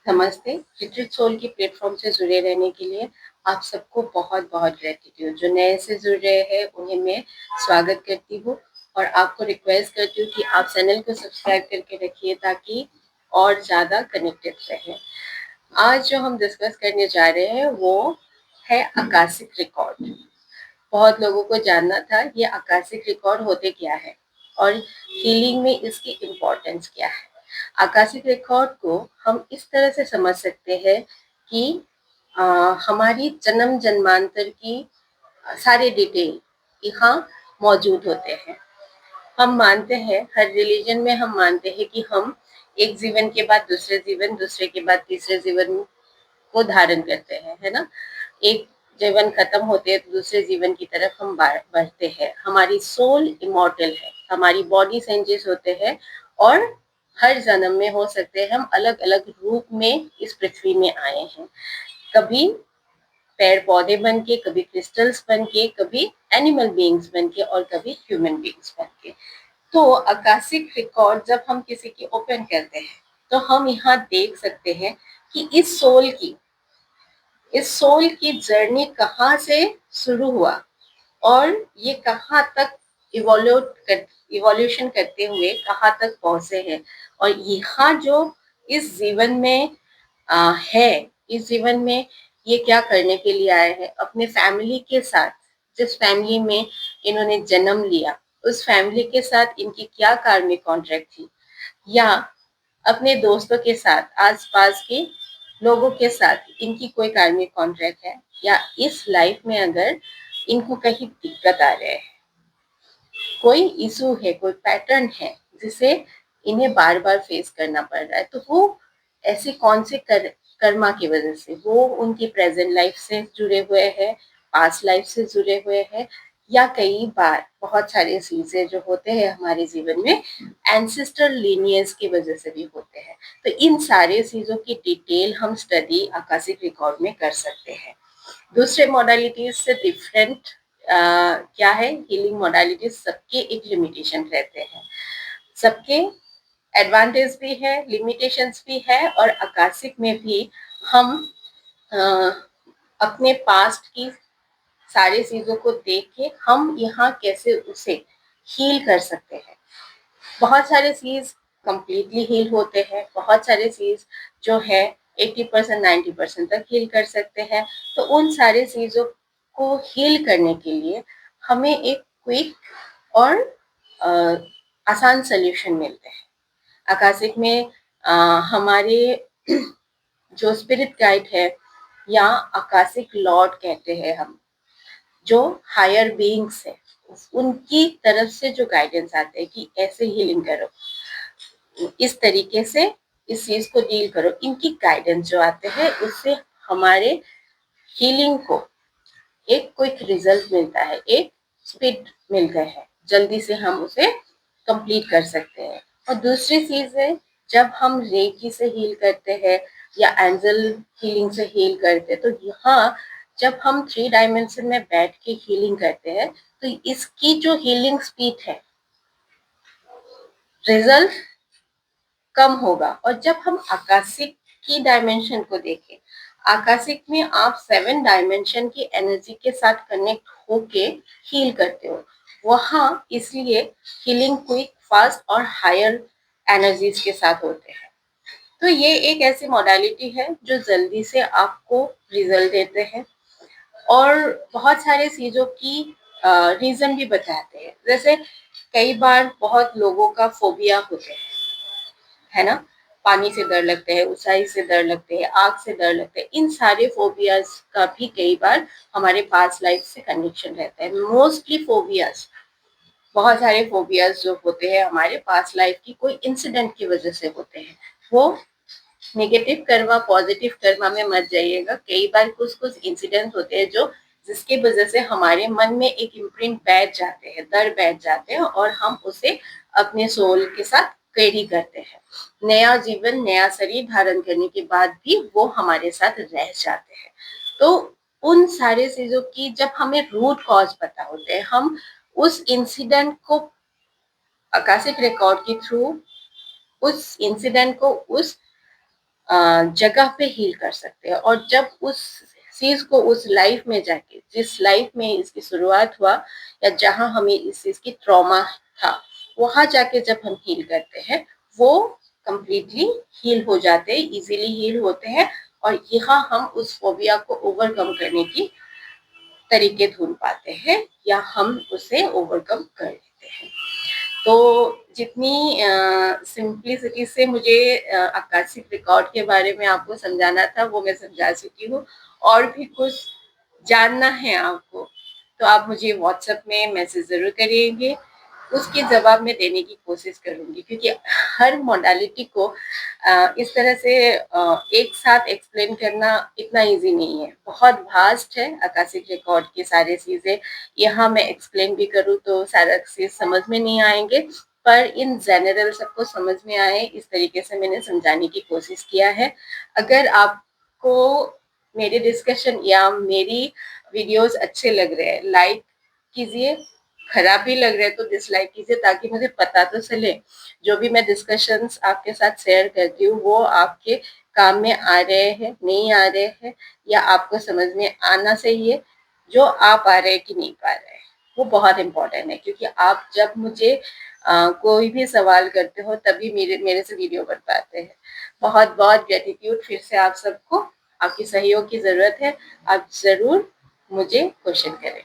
नमस्ते। Retreat soul के platform से जुड़े रहने के लिए आप सबको बहुत बहुत ग्रेटिट्यूड। जो नए से जुड़ रहे हैं उन्हें मैं स्वागत करती हूँ और आपको रिक्वेस्ट करती हूँ कि आप चैनल को सब्सक्राइब करके रखिए ताकि और ज़्यादा कनेक्टेड रहें। आज जो हम डिस्कस करने जा रहे हैं वो है आकाशिक रिकॉर्ड। बहुत लोगों को जानना था ये आकाशिक रिकॉर्ड होते क्या है और हीलिंग में इसकी इम्पोर्टेंस क्या है। आकाशिक रिकॉर्ड को हम इस तरह से समझ सकते हैं कि हमारी जन्म जन्मांतर की सारे डिटेल यहाँ मौजूद होते हैं। हम मानते हैं, हर रिलीजन में हम मानते हैं कि हम एक जीवन के बाद दूसरे जीवन, दूसरे के बाद तीसरे जीवन को धारण करते हैं, है ना। एक जीवन खत्म होते हैं तो दूसरे जीवन की तरफ हम बढ़ते हैं। हमारी सोल इमॉर्टल है, हमारी बॉडी चेंजेस होते हैं और हर जन्म में हो सकते हैं हम अलग अलग रूप में इस पृथ्वी में आए हैं। कभी पेड़ पौधे बन के, कभी क्रिस्टल्स बन के, कभी एनिमल बीइंग्स बन के और कभी ह्यूमन बीइंग्स बन के। तो आकाशिक रिकॉर्ड जब हम किसी की ओपन करते हैं तो हम यहाँ देख सकते हैं कि इस सोल की जर्नी कहाँ से शुरू हुआ और ये कहाँ तक इवोल्यूशन करते हुए कहाँ तक पहुंचे हैं। और यहाँ जो इस जीवन में है, इस जीवन में ये क्या करने के लिए आए हैं, अपने फैमिली के साथ, जिस फैमिली में इन्होंने जन्म लिया उस फैमिली के साथ इनकी क्या कार्मिक कॉन्ट्रैक्ट थी, या अपने दोस्तों के साथ, आसपास के लोगों के साथ इनकी कोई कार्मिक कॉन्ट्रैक्ट है, या इस लाइफ में अगर इनको कहीं दिक्कत आ रहे है, कोई इशू है, कोई पैटर्न है जिसे इन्हें बार बार फेस करना पड़ रहा है, तो वो ऐसे कौन से कर्मा की वजह से, वो उनकी प्रेजेंट लाइफ से जुड़े हुए हैं, पास्ट लाइफ से जुड़े हुए हैं, या कई बार बहुत सारे चीजें जो होते हैं हमारे जीवन में एंसेस्टर लीनियज की वजह से भी होते हैं। तो इन सारे चीजों की डिटेल हम स्टडी आकाशिक रिकॉर्ड में कर सकते हैं। दूसरे मोडालिटीज से डिफरेंट क्या है, हीलिंग मोडालिटीज सबके एक लिमिटेशन रहते हैं, सबके एडवांटेज भी है, लिमिटेशंस भी है। और आकाशिक में भी हम अ, अपने पास्ट की सारी चीजों को देख के हम यहाँ कैसे उसे हील कर सकते हैं। बहुत सारे चीज कंप्लीटली हील होते हैं, बहुत सारे चीज जो है 80% 90% तक हील कर सकते हैं। तो उन सारे चीजों को हील करने के लिए हमें एक क्विक और अ, आसान सोल्यूशन मिलते हैं। आकाशिक में हमारे जो स्पिरिट गाइड है या आकाशिक लॉर्ड कहते हैं हम, जो हायर बीइंग्स है, उनकी तरफ से जो गाइडेंस आते हैं कि ऐसे हीलिंग करो, इस तरीके से इस चीज को डील करो, इनकी गाइडेंस जो आते हैं उससे हमारे हीलिंग को एक क्विक रिजल्ट मिलता है, एक स्पीड मिलता है, जल्दी से हम उसे कंप्लीट कर सकते हैं। और दूसरी चीज है, जब हम रेकी से हील करते हैं या एंजल हीलिंग से हील करते हैं, तो यहाँ जब हम 3 डायमेंशन में बैठ के हीलिंग करते हैं तो इसकी जो हीलिंग स्पीड है, रिजल्ट कम होगा। और जब हम आकाशिक की डायमेंशन को देखें, आकाशिक में आप 7 डायमेंशन की एनर्जी के साथ कनेक्ट होके हील करते हो। वहाँ इसलिए हीलिंग क्विक, फास्ट और हायर एनर्जीज के साथ होते हैं। तो ये एक ऐसी मॉडलिटी है जो जल्दी से आपको रिजल्ट देते हैं और बहुत सारे चीजों की रीजन भी बताते हैं। जैसे कई बार बहुत लोगों का फोबिया होते हैं, है ना। पानी से डर लगते हैं, ऊंचाई से डर लगते हैं, आग से डर लगते हैं। इन सारे फोबियाज का भी कई बार हमारे पास्ट लाइफ से कनेक्शन रहता है। मोस्टली फोबियाज, बहुत सारे फोबियाज जो होते हैं हमारे पास्ट लाइफ की कोई इंसिडेंट की वजह से होते हैं। वो नेगेटिव कर्मा पॉजिटिव कर्मा में मत जाइएगा। कई बार कुछ कुछ इंसिडेंट होते हैं जो जिसकी वजह से हमारे मन में एक इम्प्रिंट बैठ जाते हैं, डर बैठ जाते हैं और हम उसे अपने सोल के साथ कैरी करते हैं। नया जीवन, नया शरीर धारण करने के बाद भी वो हमारे साथ रह जाते हैं। तो उन सारे चीजों की जब हमें रूट कॉज पता होते हैं, हम उस इंसिडेंट को आकाशिक रिकॉर्ड के थ्रू, उस इंसिडेंट को, उस जगह पे हील कर सकते हैं। और जब उस चीज को, उस लाइफ में जाके, जिस लाइफ में इसकी शुरुआत हुआ या जहां हमें इस चीज की ट्रॉमा था, वहां जाके जब हम हील करते हैं, वो कंप्लीटली हील हो जाते हैं, इजीली हील होते हैं। और यहाँ हम उस फोबिया को ओवरकम करने की तरीके ढूंढ पाते हैं, या हम उसे ओवरकम कर लेते हैं। तो जितनी सिंप्लिसिटी से मुझे आकाशिक रिकॉर्ड के बारे में आपको समझाना था, वो मैं समझा चुकी हूँ। और भी कुछ जानना है आपको, तो आप मुझे व्हाट्सएप में मैसेज जरूर करिएंगे, उसके जवाब में देने की कोशिश करूंगी। क्योंकि हर मोडालिटी को इस तरह से एक साथ एक्सप्लेन करना इतना इजी नहीं है, बहुत वास्ट है आकाशिक रिकॉर्ड की सारी चीजें। यहाँ मैं एक्सप्लेन भी करूँ तो सारा चीज समझ में नहीं आएंगे, पर इन जनरल सबको समझ में आए इस तरीके से मैंने समझाने की कोशिश किया है। अगर आपको मेरे डिस्कशन या मेरी वीडियोस अच्छे लग रहे हैं, लाइक कीजिए, खराब भी लग रहे हैं तो डिसलाइक कीजिए, ताकि मुझे पता तो चले जो भी मैं डिस्कशंस आपके साथ शेयर करती हूँ वो आपके काम में आ रहे हैं, नहीं आ रहे हैं, या आपको समझ में आना चाहिए जो आ पा रहे हैं कि नहीं पा रहे हैं। वो बहुत इम्पोर्टेंट है, क्योंकि आप जब मुझे कोई भी सवाल करते हो तभी मेरे मेरे से वीडियो बन पाते हैं। बहुत बहुत ग्रेटिट्यूड फिर से आप सबको। आपकी सहयोग की जरूरत है, आप जरूर मुझे क्वेश्चन करें।